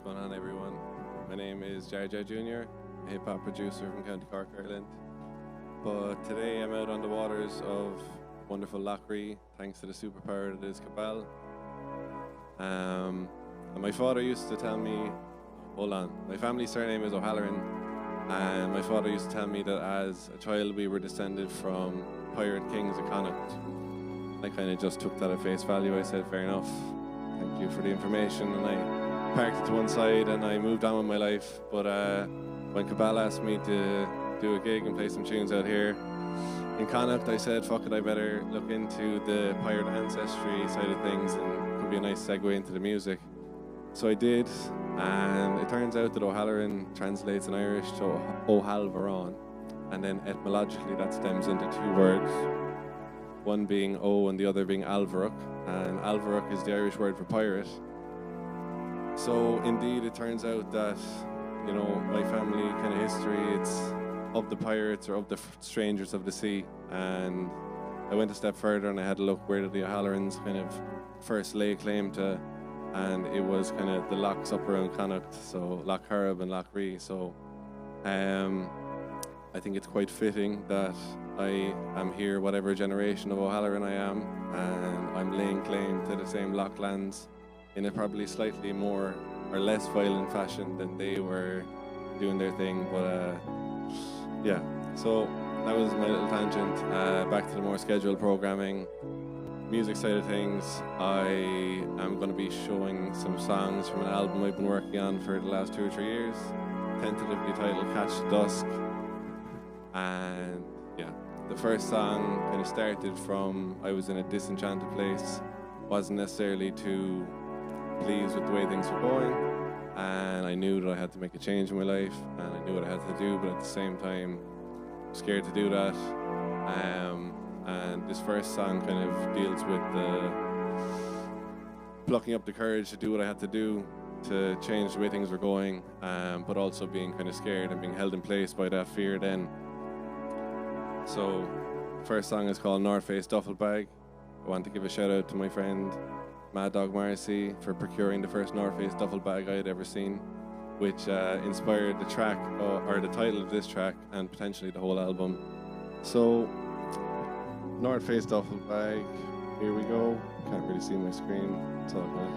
going on, everyone? My name is Jar Jar Jr., a hip-hop producer from County Cork, Ireland. But today I'm out on the waters of wonderful Lochrie, thanks to the superpower that is Cabal. And my father used to tell me, my family surname is O'Halloran, and my father used to tell me that as a child we were descended from pirate kings of Connacht. I kind of just took that at face value. I said, fair enough, thank you for the information, and I parked it to one side and I moved on with my life. But when Cabal asked me to do a gig and play some tunes out here in Connacht, I said, fuck it, I better look into the pirate ancestry side of things, and it could be a nice segue into the music. So I did, and it turns out that O'Halloran translates in Irish to O'Halvaran, and then etymologically that stems into two words, one being O and the other being Alvaruk, and Alvaruk is the Irish word for pirate. So indeed it turns out that, you know, my family kind of history, it's of the pirates or of the strangers of the sea. And I went a step further and I had a look, where did the O'Hallorans kind of first lay claim to, and it was kind of the lochs up around Connacht, so Loch Harab and Lochrie. So I think it's quite fitting that I am here, whatever generation of O'Halloran I am, and I'm laying claim to the same Lochlands in a probably slightly more or less violent fashion than they were doing their thing. But yeah, so that was my little tangent. Back to the more scheduled programming, music side of things. I am going to be showing some songs from an album I've been working on for the last 2 or 3 years, tentatively titled Catch the Dusk. And yeah, the first song kind of started from, I was in a disenchanted place, wasn't necessarily too pleased with the way things were going, and I knew that I had to make a change in my life, and I knew what I had to do, but at the same time scared to do that. And this first song kind of deals with the plucking up the courage to do what I had to do to change the way things were going, but also being kind of scared and being held in place by that fear then. So first song is called North Face Duffel Bag. I want to give a shout out to my friend Mad Dog Marcy for procuring the first North Face duffel bag I had ever seen, which inspired the track, or the title of this track, and potentially the whole album. So, North Face duffel bag, here we go. Can't really see my screen, it's all good.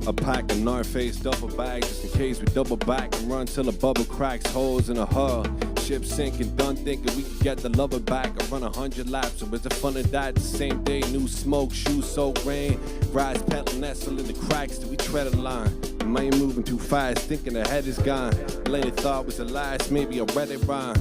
A pack of North Face duffel bag just in case we double back and run till the bubble cracks holes in a hull. Ship sinking, done thinking we could get the lover back. I run 100 laps, so was the fun of that? The same day, new smoke, shoes soaked rain, rise pedal nestle in the cracks till we tread a line. Mind moving too fast, thinking the head is gone. Lane thought was the last, maybe I read it wrong.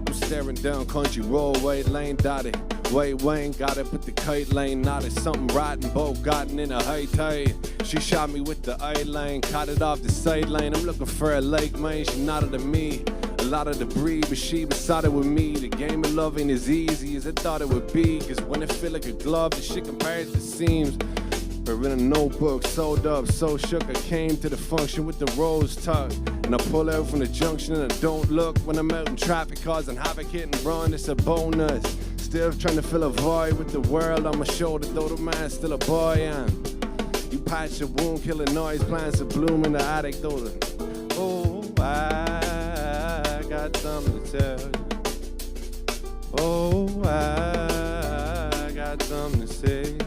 I'm staring down country road, white lane dotted. White Wayne got it, but the kite lane knotted. Something rotten, boat gotten in a high tide. She shot me with the eye line, caught it off the sideline. I'm looking for a lake, man, she nodded at me. A lot of debris, but she beside it with me. The game of love ain't as easy as I thought it would be, cause when it feel like a glove, the shit compares to seams. But in a notebook, sewed up, so shook, I came to the function with the rose tucked. And I pull out from the junction and I don't look when I'm out in traffic, causing havoc, hit and run, it's a bonus. Still trying to fill a void with the world on my shoulder, though the man's still a boy, and you patch a wound, kill a noise, plants a bloom in the attic, though. Oh, I got something to tell you. Oh, I got something to say.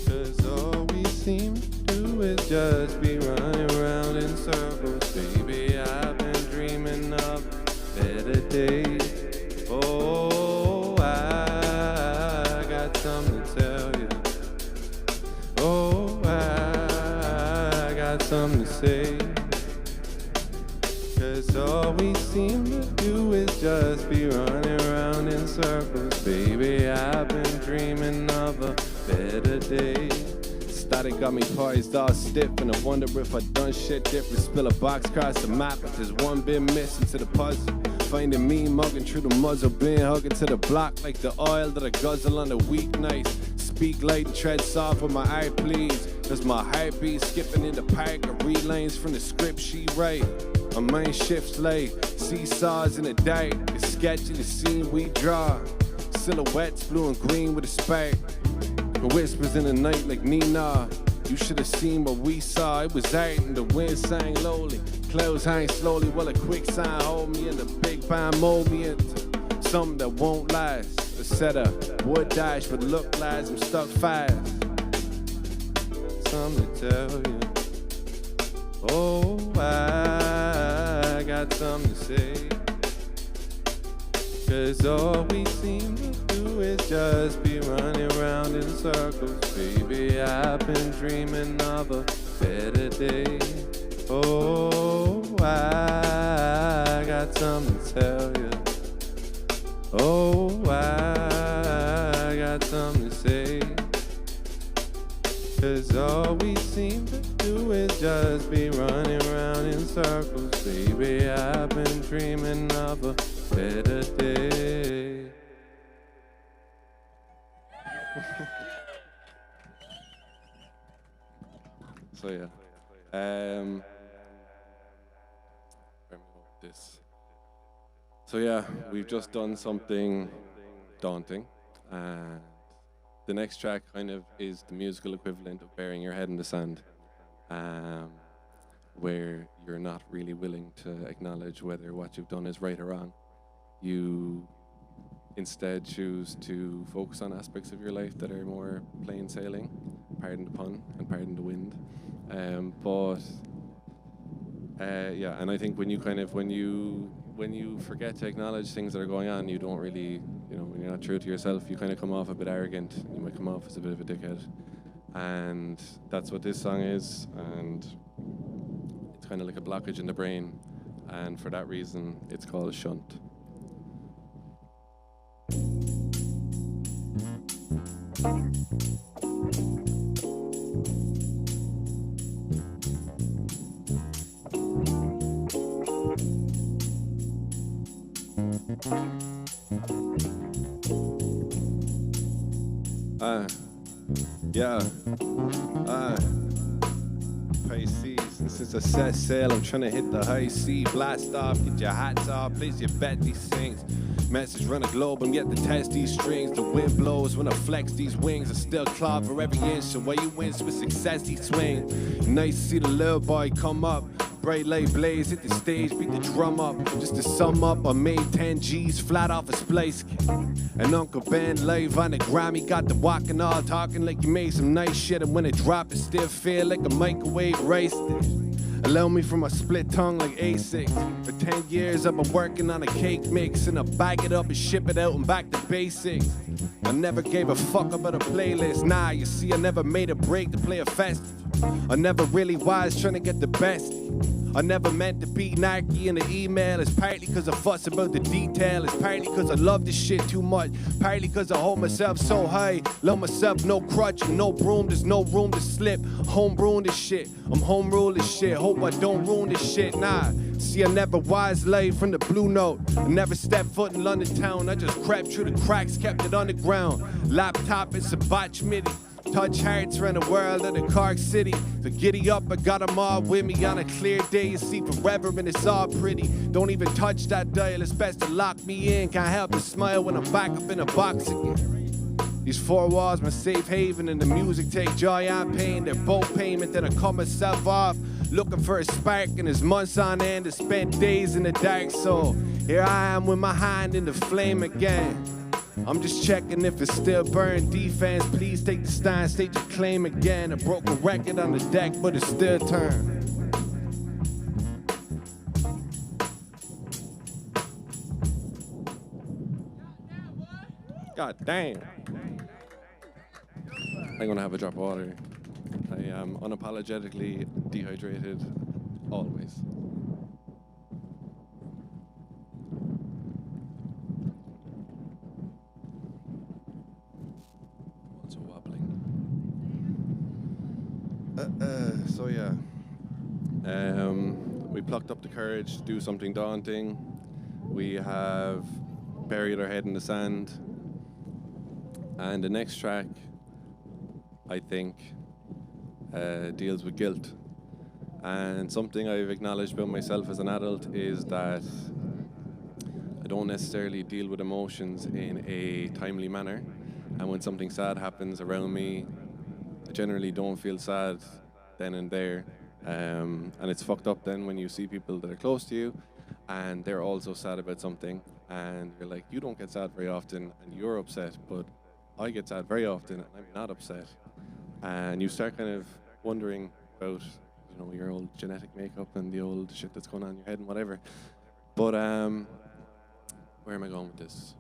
Cause all we seem to do is just be running around in circles. Baby, I've been dreaming of better days. Oh, I got something to tell you. Oh, I got something to say. Cause all we seem to do is just be running around in circles. Baby, I've been dreaming of a better day. that it got me poised all stiff, and I wonder if I done shit different. Spill a box across the map, but there's one bit missing to the puzzle. Finding me mugging through the muzzle, being hugging to the block like the oil that I guzzle on the weeknights. Speak light and tread soft with my eye, please. There's my heartbeat skipping in the park. I read lines from the script she write. My mind shifts like seesaws in the dark. It's sketchy the scene we draw. Silhouettes blue and green with a spark. The whispers in the night like Nina. You should have seen what we saw. It was art and the wind sang lowly. Clouds hang slowly while a quicksand hold me, and the big bang mold me into something that won't last. A setup would dash, but look lads, I'm stuck fast. Something to tell you. Oh, I got something to say. 'Cause all we seem to do is just be running around in circles. Baby, I've been dreaming of a better day. Oh, I got something to tell you. Oh, I got something to say. 'Cause all we seem to do is just be running around in circles. Baby, I've been dreaming of a better day. So yeah, where am I going with this? So yeah, we've just done something daunting, and the next track kind of is the musical equivalent of burying your head in the sand, where you're not really willing to acknowledge whether what you've done is right or wrong. You instead choose to focus on aspects of your life that are more plain sailing, pardon the pun and pardon the wind. Yeah, and I think when you forget to acknowledge things that are going on, you don't really, when you're not true to yourself, you kind of come off a bit arrogant. You might come off as a bit of a dickhead, and that's what this song is. And it's kind of like a blockage in the brain, and for that reason, it's called a shunt. Pisces, and since I set sail, I'm trying to hit the high sea. Blast off, get your hats off, place your bet these things. Message run a globe, I'm yet to test these strings. The wind blows when I flex these wings. I still claw for every inch, so where you wins with success, he swing. Nice to see the little boy come up. Bright light blaze, hit the stage, beat the drum up. Just to sum up, I made 10 G's flat off a Splice. And Uncle Ben live on the Grammy, got the walking all talking like you made some nice shit. And when it drop, it still feel like a microwave rice dish. Allow me from a split tongue like A6. For 10 years I've been working on a cake mix, and I bag it up and ship it out and back to basics. I never gave a fuck about a playlist. Nah, you see, I never made a break to play a festival. I never really was trying to get the best. I never meant to be narky in the email. It's partly cause I fuss about the detail. It's partly cause I love this shit too much. Partly cause I hold myself so high. Love myself, no crutch and no broom. There's no room to slip. Home brewing this shit. I'm home rule this shit. Hope I don't ruin this shit. Nah. See, I never was live from the blue note. I never stepped foot in London town. I just crept through the cracks, kept it underground. Laptop and some botch MIDI. Touch hearts around the world of the Cork city. So giddy up, I got them all with me. On a clear day, you see forever and it's all pretty. Don't even touch that dial, it's best to lock me in. Can't help but smile when I'm back up in a box again. These four walls, my safe haven, and the music take joy and pain. They're both payment, then I cut myself off. Looking for a spark, and it's months on end. I spent days in the dark, so here I am with my hand in the flame again. I'm just checking if it's still burned. Defense, please take the stand, state your claim again. I broke a record on the deck, but it's still turned. God damn. I'm gonna have a drop of water. I am unapologetically dehydrated, always. So yeah, we plucked up the courage to do something daunting. We have buried our head in the sand, and the next track, I think, deals with guilt. And something I've acknowledged about myself as an adult is that I don't necessarily deal with emotions in a timely manner. And when something sad happens around me, I generally don't feel sad then and there. And it's fucked up then when you see people that are close to you and they're also sad about something. And you're like, you don't get sad very often and you're upset, but I get sad very often and I'm not upset. And you start kind of wondering about, your old genetic makeup and the old shit that's going on in your head and whatever. But where am I going with this?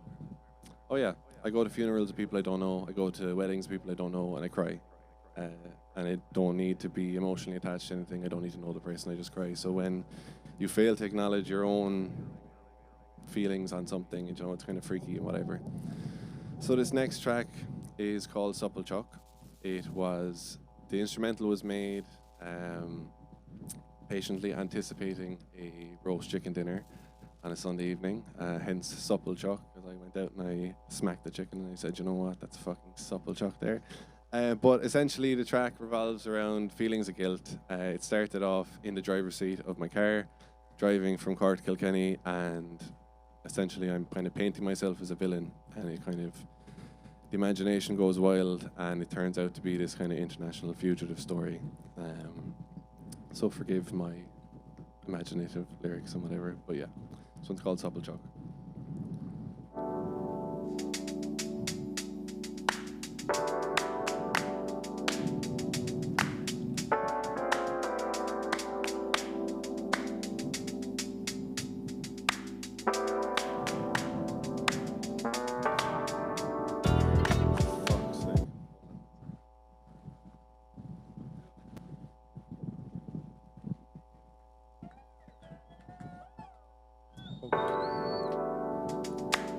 Oh yeah, I go to funerals of people I don't know. I go to weddings of people I don't know, and I cry. And I don't need to be emotionally attached to anything. I don't need to know the person. I just cry. So when you fail to acknowledge your own feelings on something, it's kind of freaky and whatever. So this next track is called Supple Chuck. The instrumental was made patiently anticipating a roast chicken dinner on a Sunday evening, hence Supple Chuck, because I went out and I smacked the chicken and I said, you know what, that's fucking Supple Chuck there. But essentially the track revolves around feelings of guilt. It started off in the driver's seat of my car, driving from Cork to Kilkenny, and essentially I'm kind of painting myself as a villain, and the imagination goes wild, and it turns out to be this kind of international fugitive story. So forgive my imaginative lyrics and whatever, but yeah, this one's called Supple Chuck.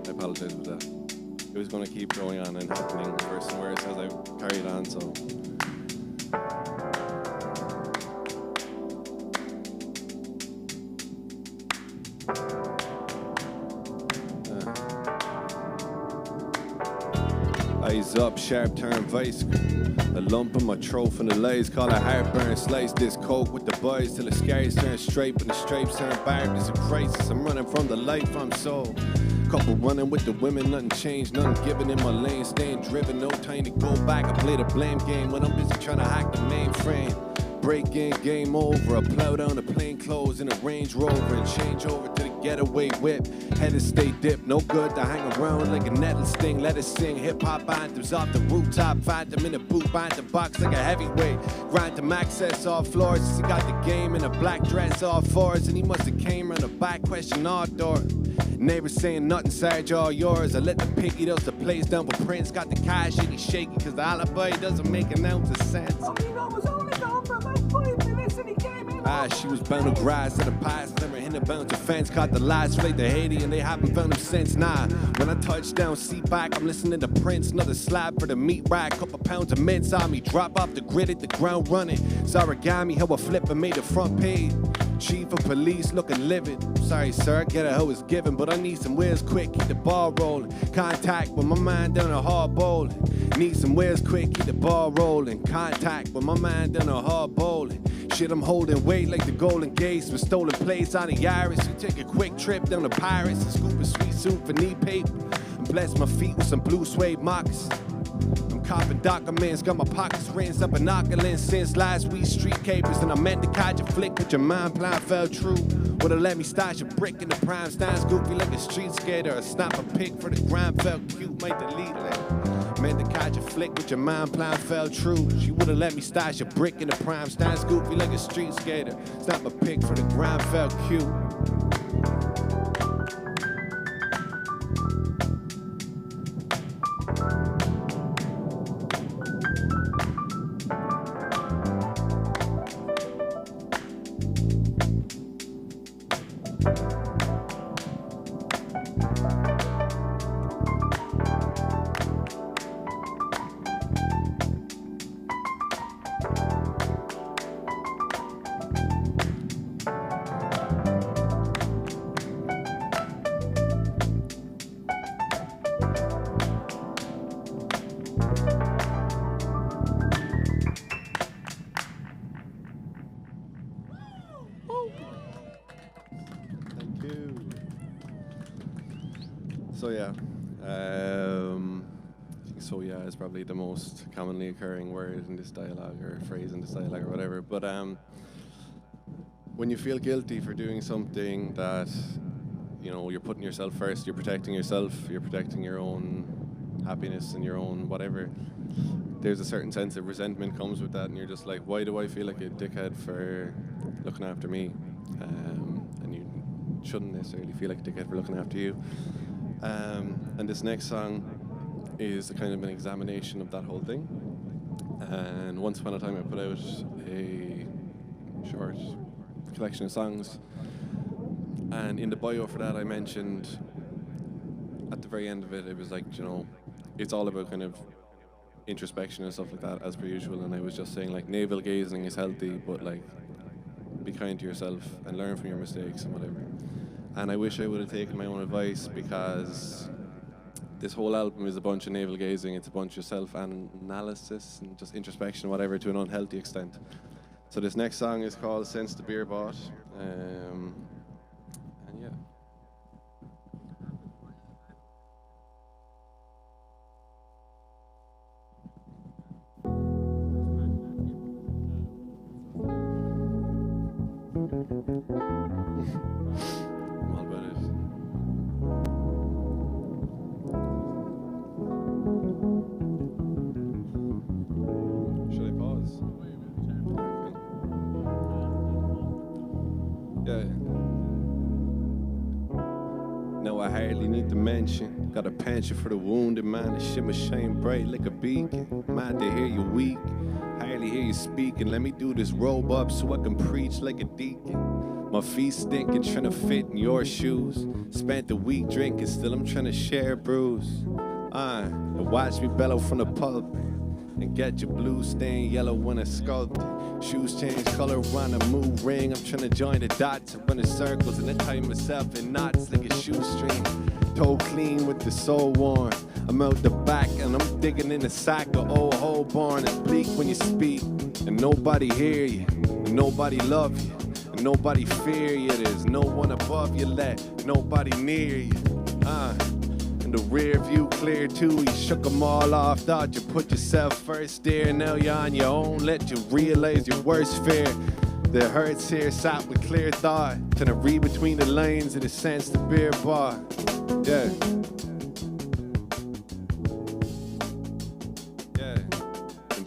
I apologize for that. It was going to keep going on and happening worse and worse as I carried on, so. Eyes up, sharp turn vice. A lump in my throat from the lies, call it heartburn. Slice this coke with the boys till the scars turn straight, and the stripes turn barbed. It's a crisis, I'm running from the life I'm so. Couple running with the women, nothing changed, nothing given in my lane. Staying driven, no time to go back. I play the blame game when I'm busy trying to hack the mainframe. Break in, game over. I plow down the plain clothes in a Range Rover and change over to the getaway whip. Headed stay dipped, no good to hang around like a nettle sting. Let it sing hip-hop anthems off the rooftop. Find them in a boot, bind the box like a heavyweight. Grind them access off floors. He got the game in a black dress off fours, and he must have came around the back, question all door. Neighbors saying nothing, Sarge, all yours. I let the piggy dust the place down for Prince. Got the cash shaky, cause the alibi doesn't make an ounce of sense. Oh, was only gone for about 5 minutes and he came in. She was bound to grass at the past, never hit a bound to fence. Caught the last flight to Haiti and they haven't found him since. Nah, when I touch down, seat back, I'm listening to Prince. Another slab for the meat rack, couple pounds of mince on me. Drop off the grid, hit the ground running. Origami, how I flip and made the front page. Chief of police looking livid. Sorry, sir, I get it how it's given, but I need some wheels quick, keep the ball rolling. Contact with my mind down a hard bowling. Need some wheels quick, keep the ball rolling. Contact with my mind down a hard bowling. Shit, I'm holding weight like the Golden Gates with stolen plates on the iris. You take a quick trip down to Pirates and scoop a sweet soup for knee paper. And bless my feet with some blue suede moccasins. I'm copping documents, got my pockets rinsed up binoculars since last week's street capers. And I meant to catch a flick, but your mind plan fell true. Would've let me stash a brick in the prime, stands goofy like a street skater. Or snap a pic for the gram, felt cute, might delete it. Meant to catch a flick, but your mind plan fell true. She would've let me stash a brick in the prime, stands goofy like a street skater. Snap a pic for the gram, felt cute. Thank you. So yeah, so yeah is probably the most commonly occurring word in this dialogue or phrase in this dialogue or whatever. But when you feel guilty for doing something that, you know, you're putting yourself first, you're protecting yourself, you're protecting your own happiness and your own whatever, there's a certain sense of resentment comes with that, and you're just like, why do I feel like a dickhead for looking after me? And you shouldn't necessarily feel like a dickhead for looking after you. And this next song is a kind of an examination of that whole thing. And once upon a time I put out a short collection of songs, and in the bio for that I mentioned at the very end of it, it was like, you know, it's all about kind of introspection and stuff like that as per usual, and I was just saying like navel gazing is healthy, but like be kind to yourself and learn from your mistakes and whatever. And I wish I would have taken my own advice, because this whole album is a bunch of navel gazing, it's a bunch of self-analysis and just introspection, whatever, to an unhealthy extent. So this next song is called Since the Beer Bought, and yeah. I'm all about it. Should I pause? Okay. Yeah. No, I hardly need to mention. Got a penchant for the wounded man. The shimmer shine bright like a beacon. Mind to hear you weak. Hardly hear you speaking. Let me do this robe up so I can preach like a deacon. My feet stinking, trying to fit in your shoes. Spent the week drinking, still I'm trying to share a bruise. And watch me bellow from the pulpit. And get your blue stain yellow when I sculpt it. Shoes change color around a move ring. I'm trying to join the dots and run in circles, and I tie myself in knots like a shoestring. Toe clean with the soul worn. I'm out the back and I'm digging in the sack of old whole barn. It's bleak when you speak, and nobody hear you, and nobody love you, and nobody fear you. There's no one above you, let nobody near you. And the rear view clear too. You shook them all off, thought you put yourself first there. Now you're on your own, let you realize your worst fear. The hurts here sat with clear thought, trying to read between the lines of the sense the beer bar. Yeah.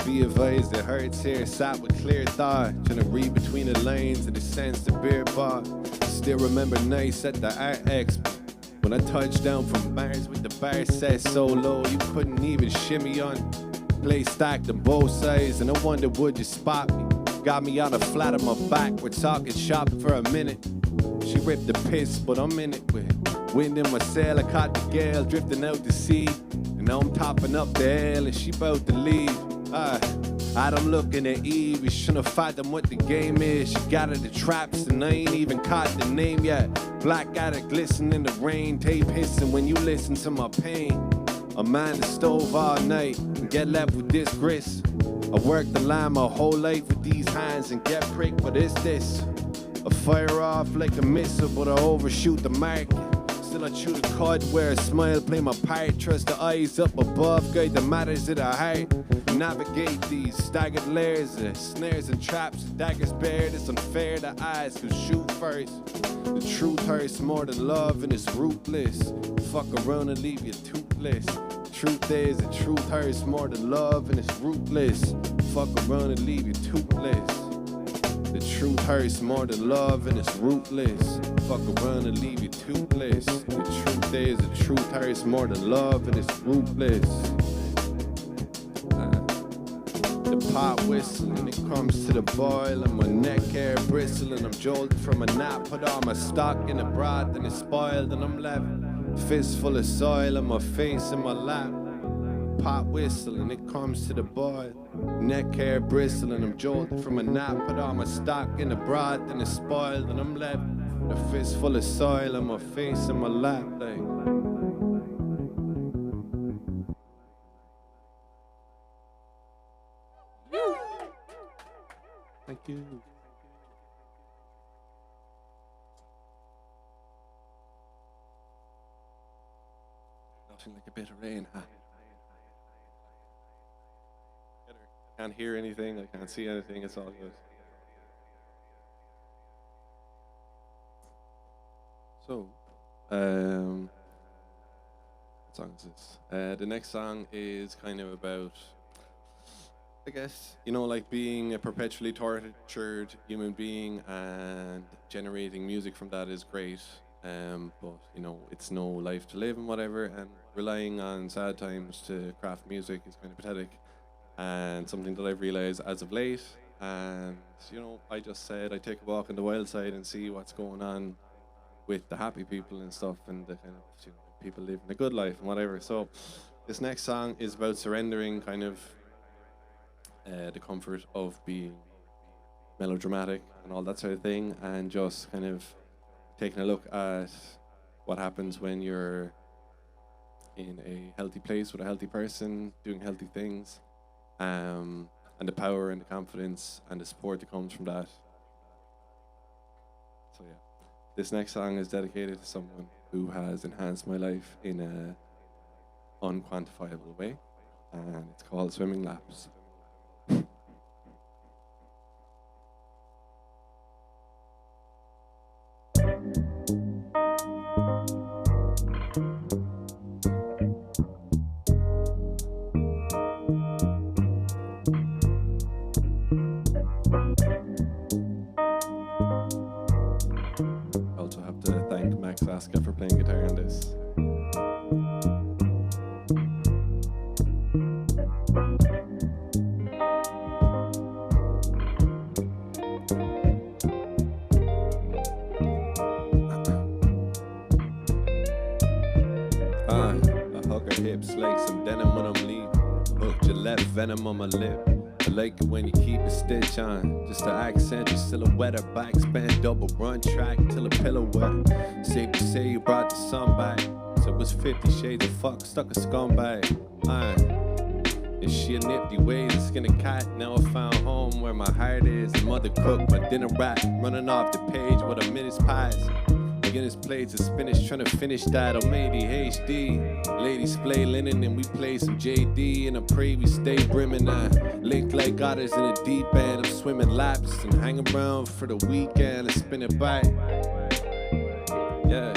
Be advised, the hurts here sat with clear thought, trying to read between the lanes of the sense the beer bar. Still remember nights at the Art Expo, when I touched down from Mars with the bar set so low you couldn't even shimmy on. Play stacked on both sides, and I wonder would you spot me? Got me on the flat of my back, we're talking shop for a minute. She ripped the piss, but I'm in it with wind in my sail. I caught the gale drifting out to sea, and now I'm topping up the ale and she about to leave. I'm looking at Eve, you shouldn't fathom what the game is. She got her the traps and I ain't even caught the name yet. Black addict glisten in the rain, tape hissing when you listen to my pain. I man the stove all night and get left with this grist. I work the line my whole life with these hands and get pricked, but it's this. I fire off like a missile, but I overshoot the mark. Still I chew the cud, wear a smile, play my part. Trust the eyes up above, guide the matters of the heart. Navigate these staggered layers of snares and traps. Daggers bared, it's unfair to eyes, cause shoot first. The truth hurts more than love and it's ruthless. Fuck around and leave you toothless. Truth is, the truth hurts more than love and it's ruthless. Fuck around and leave you toothless. The truth hurts more than love and it's ruthless. Fuck around and leave you toothless. The truth is, the truth hurts more than love and it's ruthless. The pot whistling, it comes to the boil, and my neck hair bristling. I'm jolted from a nap, put all my stock in the broth and it's spoiled, and I'm left fist full of soil and my face in my lap. Pot whistling, it comes to the boil. Neck hair bristling, I'm jolted from a nap, put all my stock in the broth and it's spoiled, and I'm left with a fist full of soil and my face in my lap. Like. Thank you. Nothing like a bit of rain, huh? Can't hear anything, I can't see anything, it's all good. So, what song is this? The next song is kind of about, I guess, like being a perpetually tortured human being and generating music from that is great. But it's no life to live and whatever, and relying on sad times to craft music is kind of pathetic, and something that I've realized as of late. And I just said I take a walk on the wild side and see what's going on with the happy people and stuff, and the kind of people living a good life and whatever. So this next song is about surrendering kind of the comfort of being melodramatic and all that sort of thing, and just kind of taking a look at what happens when you're in a healthy place with a healthy person doing healthy things, and the power and the confidence and the support that comes from that. So yeah, this next song is dedicated to someone who has enhanced my life in a unquantifiable way, and it's called Swimming Laps. Also have to thank Max Aska for playing guitar on this. I hug her hips like some denim when I'm leaving. Hook Gillette venom on my lip. I like it when you keep a stitch on, just to accent your silhouette. Her backspin double run track till a pillow wet. Safe to say you brought the sun back, so it was 50 shades of fuck, stuck a scumbag. Is she a nifty way to skin a cat? Now I found home where my heart is. And mother cooked my dinner wrap, running off the page with a minute's pies. Guinness plates of spinach, trying to finish that on ADHD. Ladies play linen and we play some JD. And I pray we stay brimming. I link like otters in a deep end. I'm swimming laps and hang around for the weekend and spin it back. Yeah,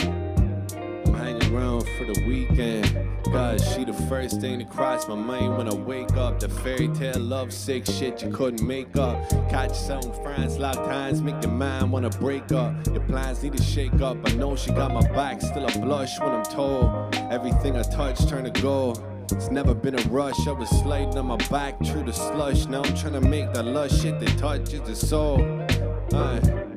I'm hanging around for the weekend. God, she the first thing that crossed my mind when I wake up. The fairy tale love sick shit you couldn't make up. Catch yourself in France, locked hands, make your mind wanna break up. Your plans need to shake up. I know she got my back, still I blush when I'm told everything I touch turn to gold. It's never been a rush, I was sliding on my back through the slush. Now I'm trying to make that lush shit that touches the soul.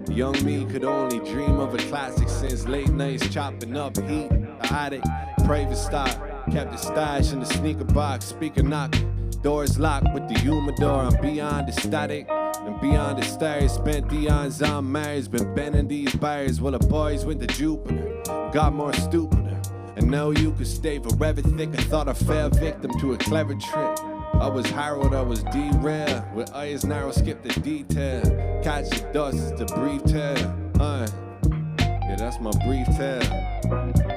Young me could only dream of a classic since late nights chopping up heat. The attic, private stock. Kept the stash in the sneaker box, speaker knock, doors locked with the humidor. I'm beyond the static and beyond the stairs. Spent eons on Mars, been bending these bars while the boys went to Jupiter. Got more stupider, and now you could stay forever thick. I thought I fell victim to a clever trick. I was harrowed, I was derailed, with eyes narrow, skip the detail. Catch the dust, it's a brief tale. Yeah, that's my brief tale.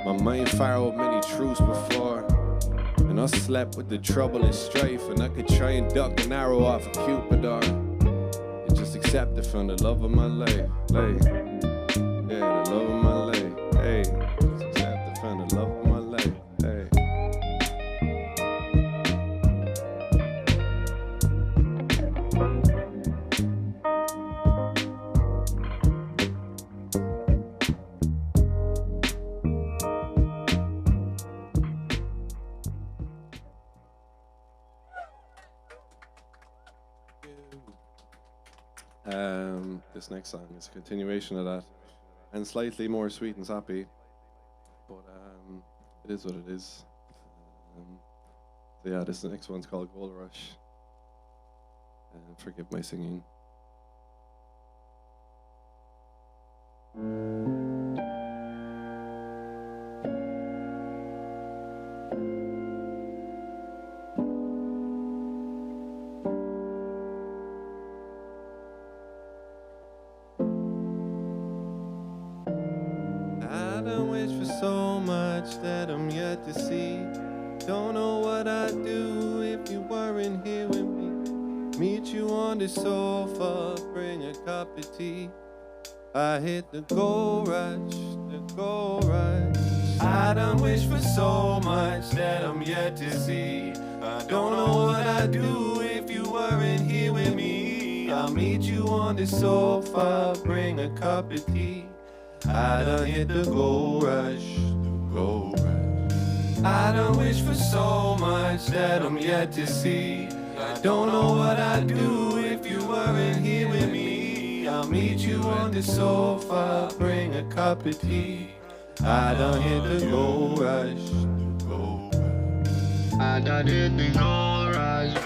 My mind furrowed many truths before, and I slept with the trouble and strife. And I could try and duck an arrow off a Cupidor, and just accept it from the love of my life. Like, yeah, the love of my life. Hey, just accept it from the love of my life. Hey. This next song is a continuation of that, and slightly more sweet and sappy, but it is what it is. So yeah, this next one's called Gold Rush, and forgive my singing. Meet you on the sofa, bring a cup of tea. I hit the gold rush, the gold rush. I done wish for so much that I'm yet to see. I don't know what I'd do if you weren't here with me. I'll meet you on the sofa, bring a cup of tea. I done hit the gold rush, the gold rush. I done wish for so much that I'm yet to see. I don't know what I'd do if you weren't here with me. I'll meet you on the sofa, bring a cup of tea. I done hit the gold rush, the gold rush. I done hit the gold rush.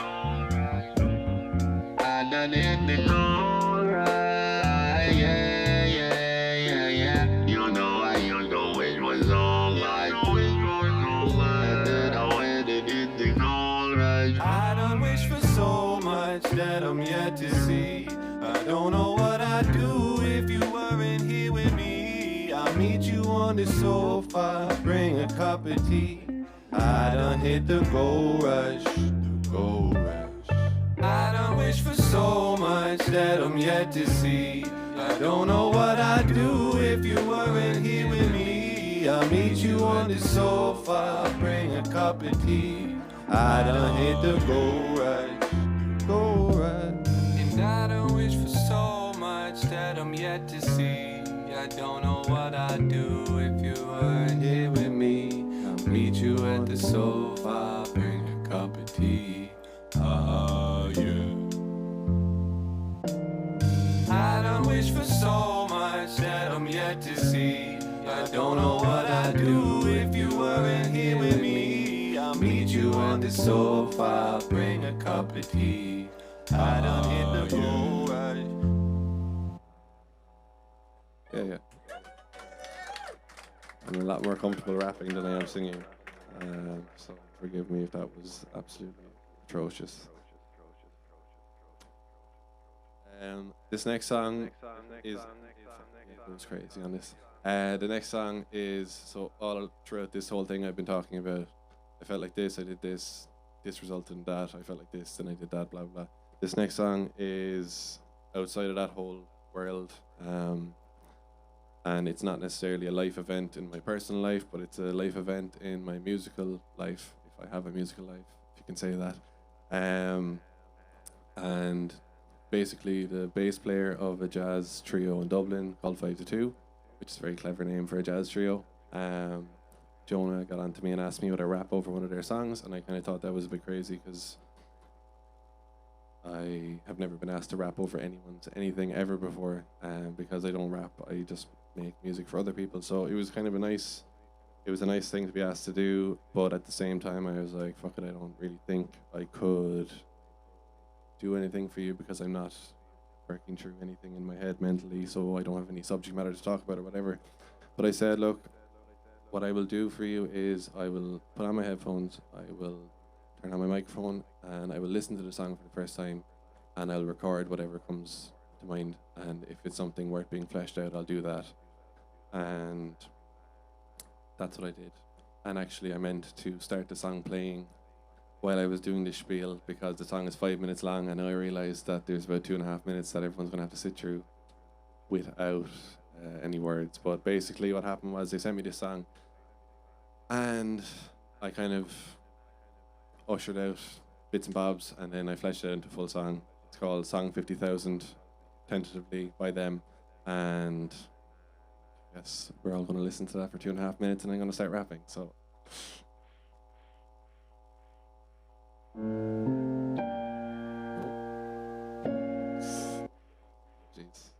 I done hit the gold rush. Yeah, yeah, yeah, yeah. You know it was so much. I done wish for so much that I'm yet to see. I don't know what I'd do if you weren't here with me. I'll meet you on the sofa, bring a cup of tea. I done hit the gold rush, the gold rush. I done wish for so much that I'm yet to see. I don't know what I'd do if you weren't here with me. I'll meet you on the sofa, bring a cup of tea. I done hit the gold rush, gold rush. And I done wish for so much that I'm yet to see. I don't know what I'd do if you weren't here with me. I'll meet you at the sofa, bring a cup of tea. Yeah. I done wish for so much that I'm yet to see. I don't know what I'd do if you weren't here with me. I'll meet you on the sofa, bring a cup of tea. I done hit the gold rush. Yeah. I'm a lot more comfortable rapping than I am singing. So forgive me if that was absolutely atrocious. This next song is... it was crazy on this. The next song is... So all throughout this whole thing I've been talking about, I felt like this, I did this resulted in that, I felt like this, then I did that, blah, blah. This next song is outside of that whole world. And it's not necessarily a life event in my personal life, but it's a life event in my musical life, if I have a musical life, if you can say that. And basically the bass player of a jazz trio in Dublin called 5 to 2, which is a very clever name for a jazz trio. Jonah got on to me and asked me would I rap over one of their songs, and I kind of thought that was a bit crazy because I have never been asked to rap over anyone's anything ever before, because I don't rap, I just make music for other people. So it was kind of a nice thing to be asked to do, but at the same time I was like, fuck it, I don't really think I could do anything for you because I'm not working through anything in my head mentally, so I don't have any subject matter to talk about or whatever. But I said, look, what I will do for you is I will put on my headphones, I will turn on my microphone, and I will listen to the song for the first time, and I'll record whatever comes to mind, and if it's something worth being fleshed out, I'll do that. And that's what I did. And actually I meant to start the song playing while I was doing the spiel, because the song is 5 minutes long, and I realised that there's about 2.5 minutes that everyone's going to have to sit through without any words. But basically what happened was they sent me this song, and I kind of ushered out bits and bobs, and then I fleshed it into a full song. It's called Song 50,000, tentatively by them, and yes, we're all going to listen to that for 2.5 minutes, and I'm going to start rapping. So jeez.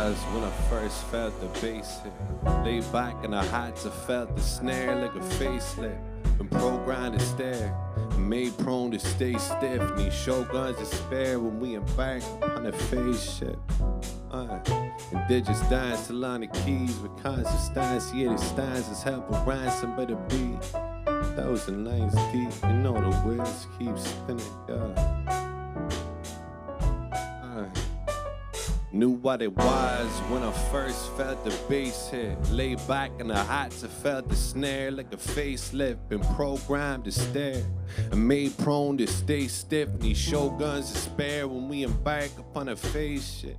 was when I first felt the bass hit. Laid back and I had to felt the snare like a facelift. Been programmed to stare, made prone to stay stiff. Need shotguns to spare when we embark on a phase shift. And digits dance along the keys with constant stance. Yeah, the stanzas help a ransom by the beat. 1,000 lines deep, you know the wheels keep spinning, yeah. Knew what it was when I first felt the bass hit. Laid back and I had to felt the snare like a facelift. Been programmed to stare and made prone to stay stiff. Need shotguns to spare when we embark upon a phase shit.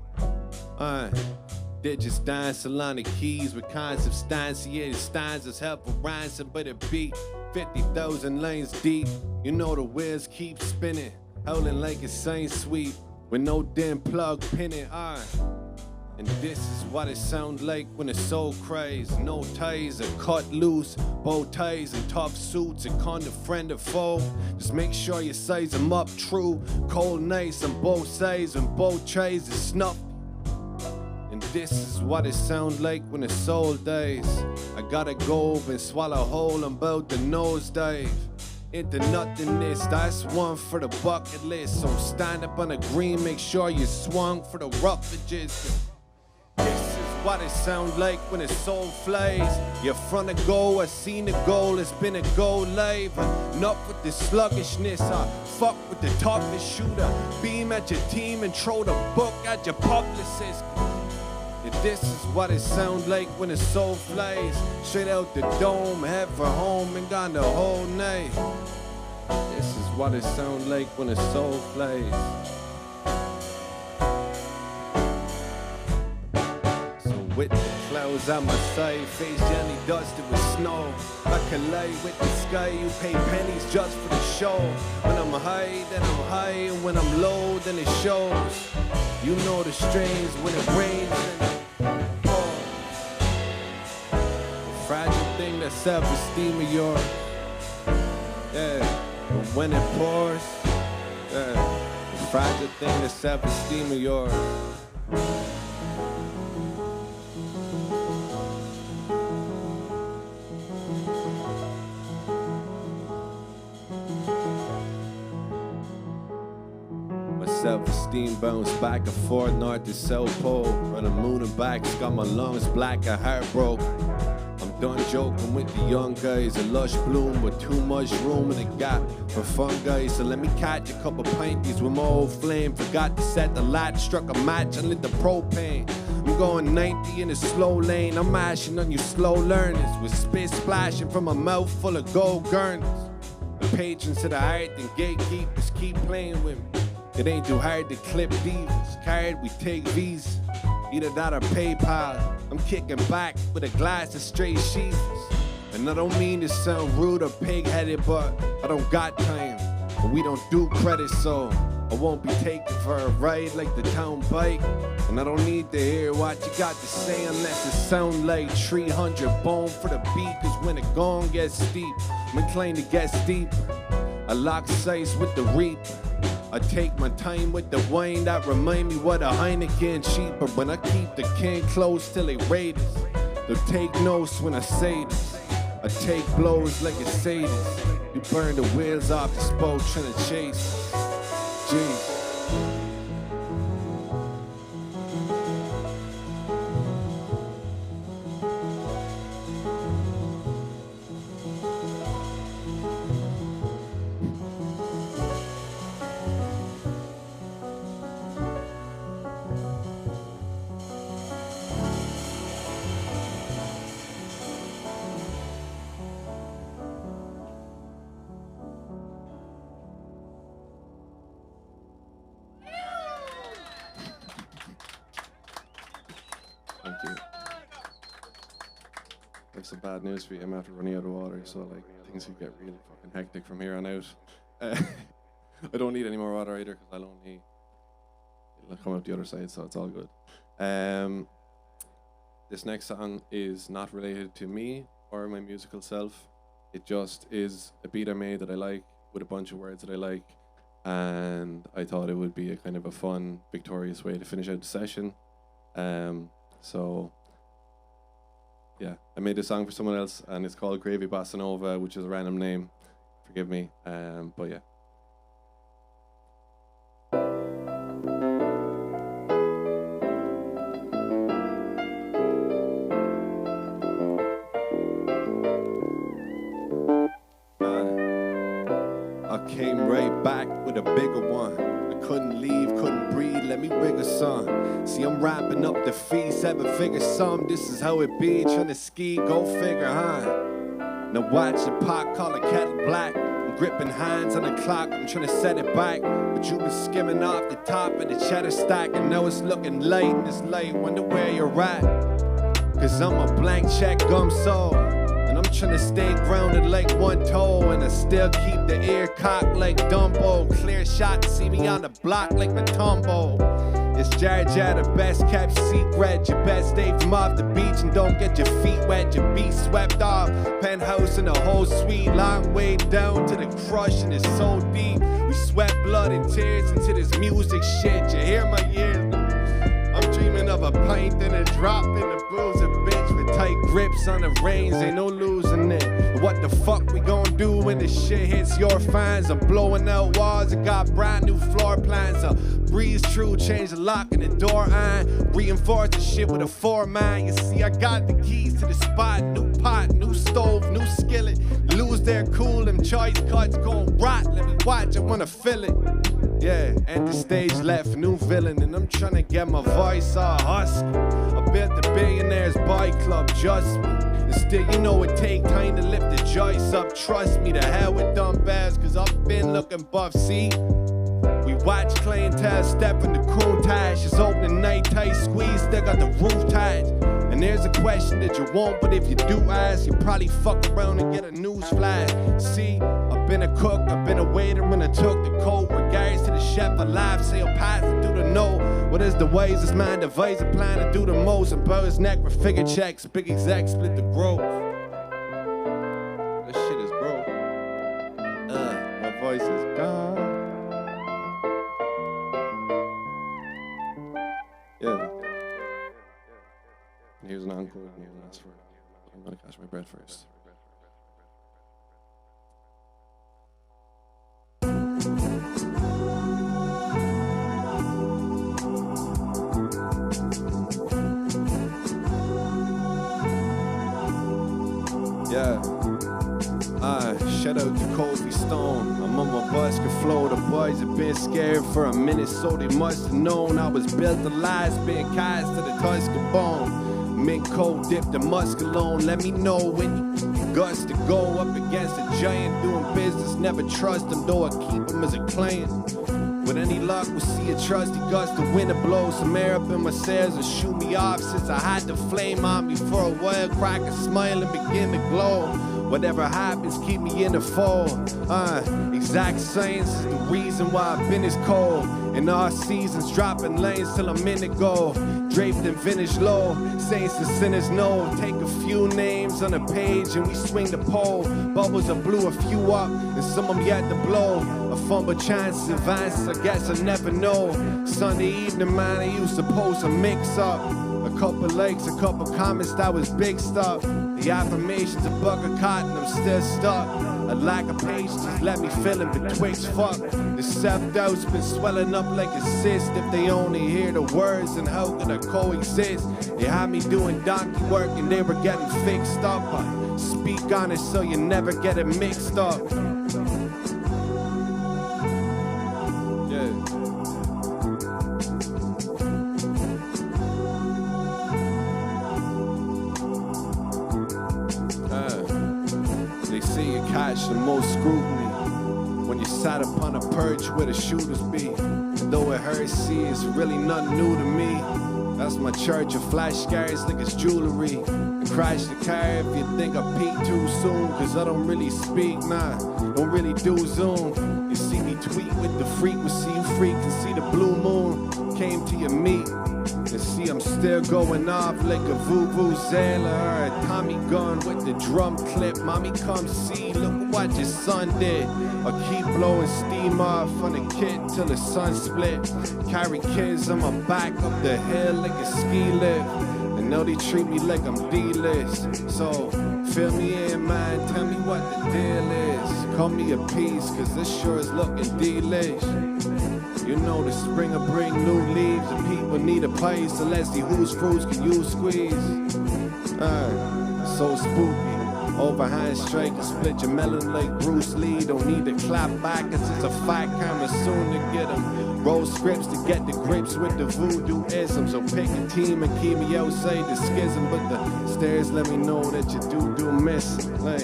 Digits dance along the keys with constant stance. Yeah, the stanzas help a ransom by the beat. 50,000 lanes deep, you know the wheels keep spinning. Howling like a Saint Sweet with no damn plug pinning. And this is what it sounds like when the soul cries. No ties are cut loose, bow ties and tough suits. A con to friend or foe, just make sure you size them up true. Cold nights on both sides and both trays is snuff. And this is what it sounds like when the soul dies. I gotta go over and swallow whole and bout the nosedive into nothingness. That's one for the bucket list. So stand up on the green, make sure you swung for the roughages. This is what it sounds like when the soul flies. You're front of goal, I seen the goal, it's been a goal live. Enough with the sluggishness, I fuck with the toughest shooter. Beam at your team and throw the book at your publicist. And this is what it sounds like when the soul flies. Straight out the dome, head for home and gone the whole night. This is what it sounds like when the soul flies. So with the clouds on my side, face gently dusted with snow. I collide with the sky, you pay pennies just for the show. When I'm high, then I'm high, and when I'm low, then it shows. You know the strains when it rains and it pours. The fragile thing, that self-esteem of yours. Yeah, but when it pours, yeah, the fragile thing, that self-esteem of yours. Self-esteem bounce back and forth, north to south pole. Run the moon and back, got my lungs black and heart broke. I'm done joking with the young guys, a lush bloom with too much room in the gap for fun guys. So let me catch a couple pinties with my old flame. Forgot to set the latch, struck a match and lit the propane. I'm going 90 in a slow lane, I'm mashing on you slow learners with spit splashing from a mouth full of gold gurners. The patrons to the heart and gatekeepers keep playing with me. It ain't too hard to clip divas. Card, we take Visa. Either that or PayPal. I'm kicking back with a glass of straight sheets. And I don't mean to sound rude or pig-headed, but I don't got time. And we don't do credit, so I won't be taken for a ride like the town bike. And I don't need to hear what you got to say unless it sound like 300 bone for the beat. Cause when the gong gets steep, I'm inclined to get steep. I lock sights with the reaper. I take my time with the wine that remind me what a Heineken cheaper. When I keep the can close till they rate us. They'll take notes when I say this. I take blows like a sadist. You burn the wheels off this boat trying to chase. Jeez. Thank you. I have some bad news for you. I'm after running out of water, so like things could get really fucking hectic from here on out. I don't need any more water either because I'll come out the other side, so it's all good. This next song is not related to me or my musical self. It just is a beat I made that I like with a bunch of words that I like, and I thought it would be a kind of a fun, victorious way to finish out the session. So yeah, I made a song for someone else, and it's called Gravy Bossa Nova, which is a random name. Forgive me, but yeah. I came right back with a bigger one. I couldn't leave, couldn't breathe, let me rig a song. See, I'm wrapping up the fee, 7-figure sum. This is how it be, trying to ski, go figure, huh? Now watch the pot, call the kettle black. I'm gripping hands on the clock, I'm trying to set it back. But you been skimming off the top of the cheddar stack, and now it's looking late, and it's late, wonder where you're at. Cause I'm a blank check gum soul, and I'm trying to stay grounded like one toe, and I still keep the ear cocked like Dumbo. Clear shot, see me on the block like Matumbo. It's Jar Jar, the best kept secret. You best stay from off the beach and don't get your feet wet. Your beat swept off, penthouse in the whole suite. Long way down to the crush, and it's so deep. We sweat blood and tears into this music shit. You hear my ears? I'm dreaming of a pint and a drop in the booze, a bitch with tight grips on the reins, ain't no losing it. What the fuck we gon' do when the shit hits your fans? I'm blowing out walls, I got brand new floor plans. Breeze through, change the lock in the door, and reinforce the shit with a 4-man. You see, I got the keys to the spot, new pot, new stove, new skillet. Lose their cool, them choice cuts gon' rot. Let me watch, I wanna feel it. Yeah, and the stage left, new villain, and I'm trying to get my voice all husky. I built the billionaires boy club, just me. And still, you know it take time to lift the joints up. Trust me, the hell with dumbbells, cause I've been looking buff, see? We watch clientele step in the cool tash. It's open night tight squeeze, still got the roof tied. And there's a question that you won't, but if you do ask, you probably fuck around and get a news flash. See, I've been a cook, I've been a waiter when I took the coat. Regards to the chef alive, say I'll pass it through the know. What is the wisest man devise a plan to do the most? And bow his neck with figure checks, big exec split the growth. This shit is broke. My voice is gone. Yeah. Here's an encore, and here's an ask for it. I'm gonna catch my breath first. Yeah. Shout out to Kobe Stone. I'm on my bus, can flow. The boys have been scared for a minute, so they must have known I was built to last, being cast to the Tuscan bone. Mint cold dipped the muscalone. Let me know when you guts to go up against a giant doing business. Never trust him, though I keep him as a client. With any luck, we'll see a trusty gust to win to blow some air up in my sails and shoot me off. Since I had the flame on me for a while, crack a smile and begin to glow. Whatever happens, keep me in the fold. Exact science is the reason why I've been as cold. In all seasons, dropping lanes till I'm in the goal. Draped in vintage low, saints and sinners know. Take a few names on a page and we swing the pole. Bubbles, I blew a few up and some of them yet to blow. A fumble chance advance, I guess I never know. Sunday evening, man, I used to post a mix up. A couple likes, a couple comments, that was big stuff. The affirmations, a bug of cotton, I'm still stuck. A lack of patience just let me feel it betwixt fuck. The self-doubt's been swelling up like a cyst. If they only hear the words, then how could I coexist? They had me doing donkey work and they were getting fixed up. I speak on it so you never get it mixed up. Catch the most scrutiny when you sat upon a perch where the shooters be. And though it hurts, see, it's really nothing new to me. That's my church of flash scars like it's jewelry. And crash the car if you think I peaked too soon. Cause I don't really speak, nah, don't really do Zoom. You see me tweet with the frequency, you freak and see the blue moon. Came to your meet. And see, I'm still going off like a vuvuzela or a Tommy gun with the drum clip. Mommy, come see, look what your son did. I keep blowing steam off on the kid till the sun split. Carry kids on my back up the hill like a ski lift. And now they treat me like I'm D-list. So, fill me in, man, tell me what the deal is. Call me a piece, cause this sure is looking delish. You know the spring will bring new leaves, and people need a place, so let's see whose fruits can you squeeze. So spooky. Overhand strike and split your melon like Bruce Lee. Don't need to clap back, cause it's a fight coming soon to get them. Roll scripts to get the grips with the voodoo-ism. So pick a team and keep me outside the schism. But the stairs let me know that you do miss. Like.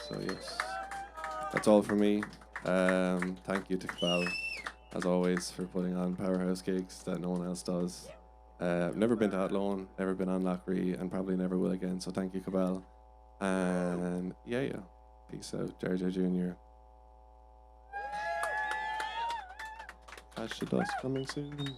So yes, that's all for me. Thank you to Cabal, as always, for putting on powerhouse gigs that no one else does. I've never been to Athlone, never been on Lockery, and probably never will again, so thank you, Cabal. And yeah. Peace out, Jar Jar Jr. Catch the Dust coming soon.